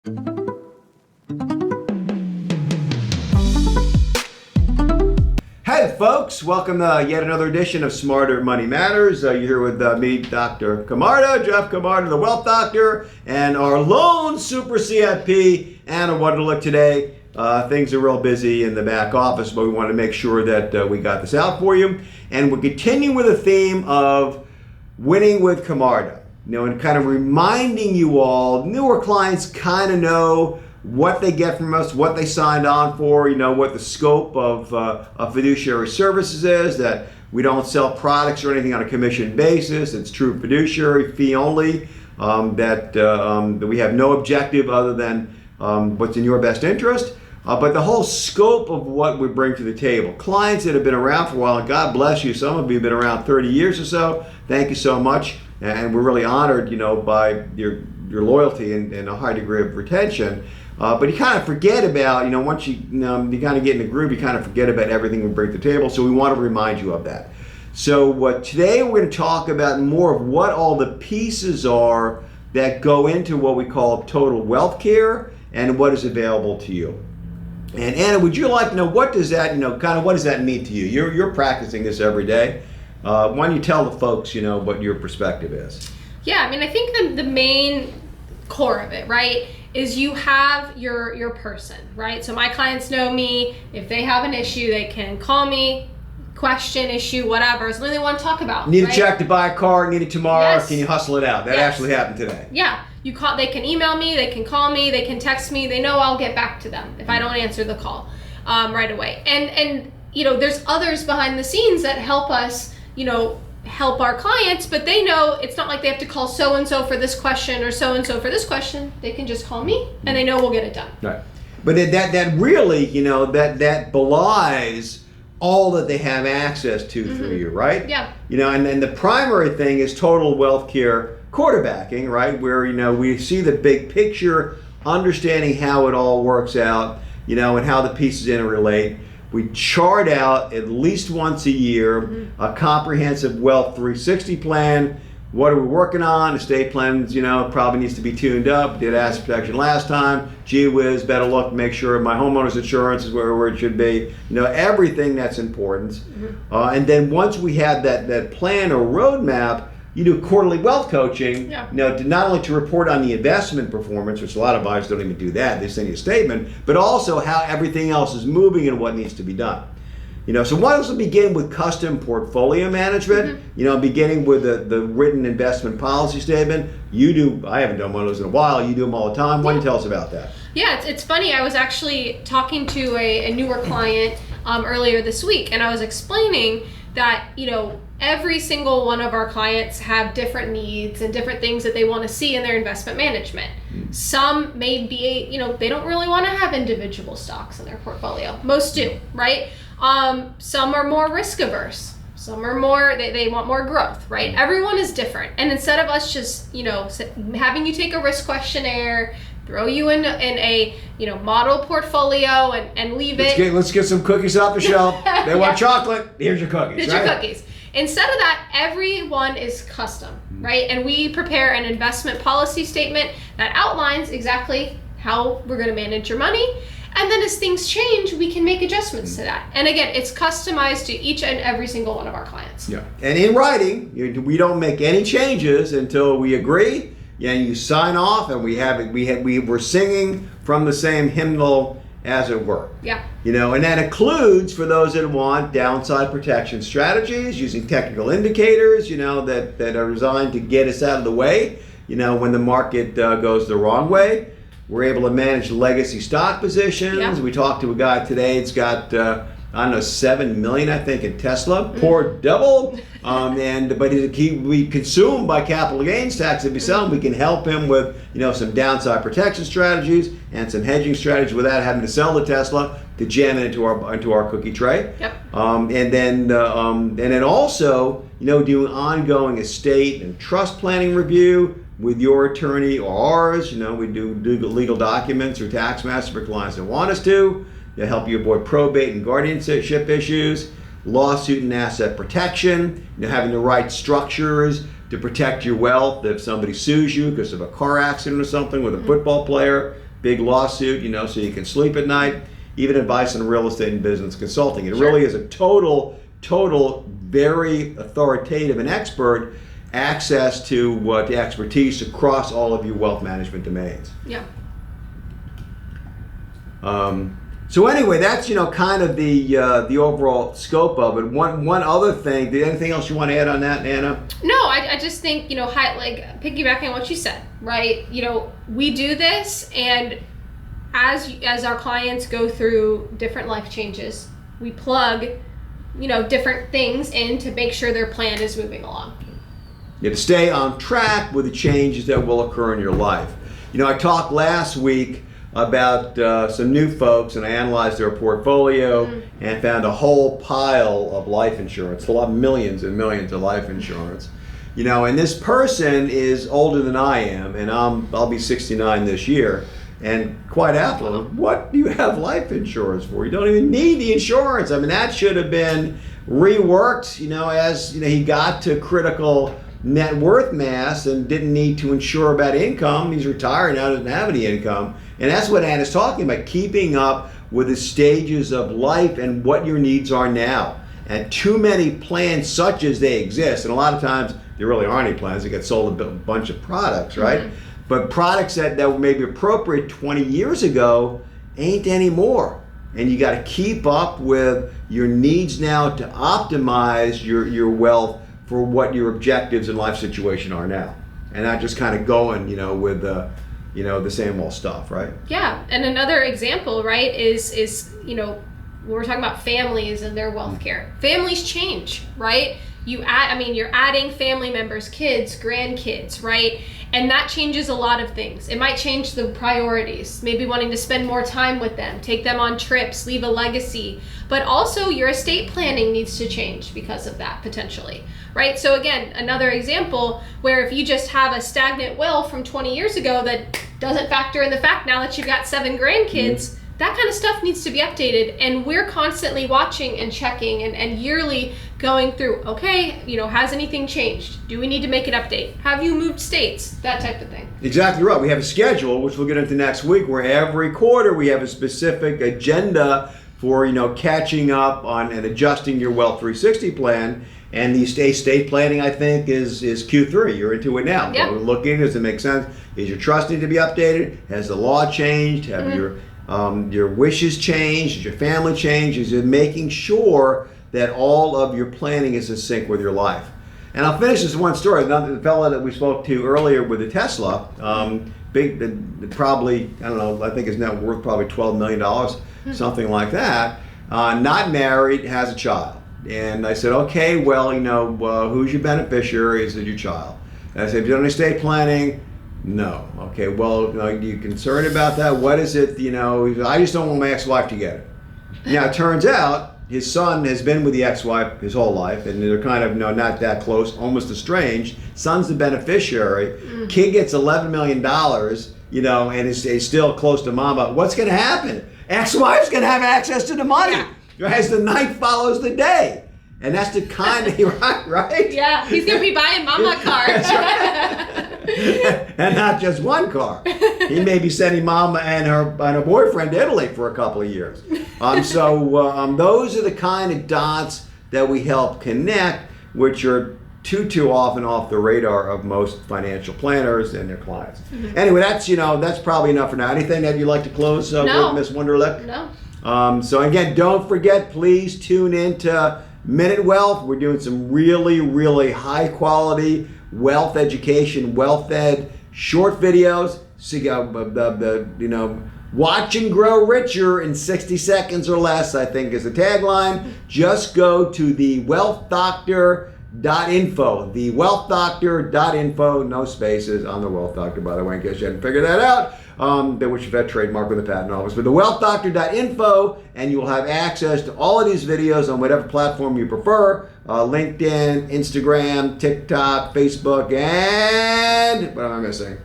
Hey folks, welcome to yet another edition of Smarter Money Matters. You're here with me, Dr. Camarda, Jeff Camarda, the Wealth Doctor, and our lone super CIP, Anna Wonderlick today. Things are real busy in the back office, but we want to make sure that we got this out for you. And we're continuing with the theme of winning with Camarda. And kind of reminding you all, newer clients kind of know what they get from us, what they signed on for, what the scope of fiduciary services is, that we don't sell products or anything on a commission basis. It's true fiduciary, fee only, that we have no objective other than what's in your best interest. But the whole scope of what we bring to the table. Clients that have been around for a while, and God bless you, some of you have been around 30 years or so. Thank you so much. And we're really honored, by your loyalty and a high degree of retention. But you kind of forget about, once you kind of get in the groove, you kind of forget about everything we bring to the table. So we want to remind you of that. So today we're going to talk about more of what all the pieces are that go into what we call Total Wealthcare and what is available to you. And Anna, would you like to know what does that, what does that mean to you? You're practicing this every day. Why don't you tell the folks, what your perspective is? Yeah, I think the main core of it, right, is you have your person, right? So my clients know me. If they have an issue, they can call me, question, issue, whatever, something they want to talk about. Need right? a check to buy a car, need it tomorrow, Yes. Can you hustle it out? That Yes. actually happened today. Yeah, they can email me, they can call me, they can text me. They know I'll get back to them if I don't answer the call right away. And there's others behind the scenes that help us, help our clients, but they know it's not like they have to call so-and-so for this question or so-and-so for this question. They can just call me and they know we'll get it done. Right. But that really, that belies all that they have access to through you, right? Yeah. And then the primary thing is Total Wealthcare quarterbacking, right? Where, we see the big picture, understanding how it all works out, and how the pieces interrelate. We chart out at least once a year a comprehensive Wealth 360 plan. What are we working on? Estate plans, probably needs to be tuned up. Did asset protection last time. Gee whiz, better look, make sure my homeowner's insurance is where it should be. Everything that's important. And then once we have that plan or roadmap, you do quarterly wealth coaching, not only to report on the investment performance, which a lot of advisors don't even do that, they send you a statement, but also how everything else is moving and what needs to be done. So why don't we begin with custom portfolio management, beginning with the written investment policy statement. You do, I haven't done one of those in a while, you do them all the time. Why don't you tell us about that? Yeah, it's funny. I was actually talking to a newer client earlier this week, and I was explaining that, every single one of our clients have different needs and different things that they want to see in their investment management. Some may be, they don't really want to have individual stocks in their portfolio. Most do, right? Some are more risk averse. Some are more, they want more growth, right? Everyone is different. And instead of us just, having you take a risk questionnaire, throw you in a model portfolio and leave Let's get some cookies off the shelf. They want chocolate. Here's your cookies. Here's your cookies. Instead of that, everyone is custom, right? And we prepare an investment policy statement that outlines exactly how we're going to manage your money. And then as things change, we can make adjustments to that. And again, it's customized to each and every single one of our clients. Yeah. And in writing, we don't make any changes until we agree. And you sign off, and we're singing from the same hymnal, as it were. Yeah. And that includes, for those that want downside protection strategies, using technical indicators, that are designed to get us out of the way, when the market goes the wrong way. We're able to manage legacy stock positions. Yeah. We talked to a guy today, it's got, 7 million, I think, in Tesla. Poor devil. But we consumed by capital gains tax. If we sell him, we can help him with, some downside protection strategies and some hedging strategies without having to sell the Tesla to jam it into our cookie tray. Yep. And then also, doing ongoing estate and trust planning review with your attorney or ours. We do legal documents or tax master for clients that want us to help you avoid probate and guardianship issues, lawsuit and asset protection, having the right structures to protect your wealth if somebody sues you because of a car accident or something with a football player. big lawsuit, so you can sleep at night, even advice on real estate and business consulting. It really is a total, very authoritative and expert access to the expertise across all of your wealth management domains. Yeah. So anyway, that's kind of the overall scope of it. One other thing. Anything else you want to add on that, Anna? No, I just think piggybacking on what you said, right? We do this, and as our clients go through different life changes, we plug different things in to make sure their plan is moving along. You have to stay on track with the changes that will occur in your life. I talked last week about some new folks, and I analyzed their portfolio and found a whole pile of life insurance, a lot of millions and millions of life insurance. And this person is older than I am, and I'll be 69 this year, and quite affluent. What do you have life insurance for? You don't even need the insurance. I mean, that should have been reworked, as he got to critical net worth mass and didn't need to insure about income. He's retired now, doesn't have any income. And that's what Anna's talking about, keeping up with the stages of life and what your needs are now. And too many plans such as they exist, and a lot of times there really aren't any plans, they get sold a bunch of products, right? Mm-hmm. But products that may be appropriate 20 years ago ain't anymore. And you got to keep up with your needs now to optimize your wealth for what your objectives in life situation are now. And not just kind of going, with the same old stuff, right? Yeah, and another example, right, is when we're talking about families and their wealth care. Families change, right? You're adding family members, kids, grandkids, right? And that changes a lot of things. It might change the priorities, maybe wanting to spend more time with them, take them on trips, leave a legacy. But also your estate planning needs to change because of that, potentially, right? So again, another example where if you just have a stagnant will from 20 years ago that doesn't factor in the fact now that you've got 7 grandkids, that kind of stuff needs to be updated. And we're constantly watching and checking and yearly going through, okay, has anything changed? Do we need to make an update? Have you moved states? That type of thing. Exactly right. We have a schedule, which we'll get into next week, where every quarter we have a specific agenda for, catching up on and adjusting your Wealth 360 plan. And the estate planning, I think, is Q3. You're into it now. Yep. We're looking, does it make sense? Is your trust need to be updated? Has the law changed? Have your wishes changed? Has your family changed? Is it making sure that all of your planning is in sync with your life? And I'll finish this one story. The fellow that we spoke to earlier with the Tesla, probably, I don't know, I think his net worth probably $12 million, something like that. Not married, has a child. And I said, okay, well, who's your beneficiary? He said, your child. And I said, have you done estate planning? No. Okay, well, are you concerned about that? What is it, he said, I just don't want my ex-wife to get it. Now, it turns out his son has been with the ex-wife his whole life, and they're kind of, not that close, almost estranged. Son's the beneficiary. Kid gets $11 million, and is still close to mom. But what's going to happen? Ex-wife's going to have access to the money. Yeah. As the night follows the day. And that's the kind of, right? Yeah, he's going to be buying mama cars. And not just one car. He may be sending mama and her boyfriend to Italy for a couple of years. So those are the kind of dots that we help connect, which are too often off the radar of most financial planners and their clients. Mm-hmm. Anyway, that's probably enough for now. Anything that you'd like to close with, Miss Wonderlick? No. So again, don't forget, please tune in to Minute Wealth. We're doing some really, really high quality wealth education, wealth ed, short videos. Watch and grow richer in 60 seconds or less, I think is the tagline. Just go to the wealthdoctor.info. The wealthdoctor.info, no spaces on the Wealth Doctor, by the way, in case you hadn't figured that out. Which you've had trademark with the patent office. But the wealthdoctor.info, and you will have access to all of these videos on whatever platform you prefer. LinkedIn, Instagram, TikTok, Facebook, and what am I missing?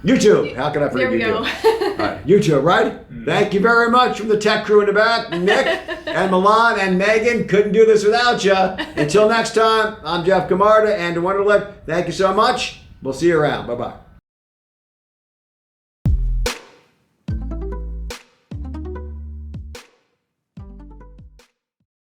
YouTube. How can I forget YouTube? All right, YouTube, right? Thank you very much from the tech crew in the back. Nick and Milan and Megan, couldn't do this without you. Until next time, I'm Jeff Camarda and Wonderlick. Thank you so much. We'll see you around. Bye-bye.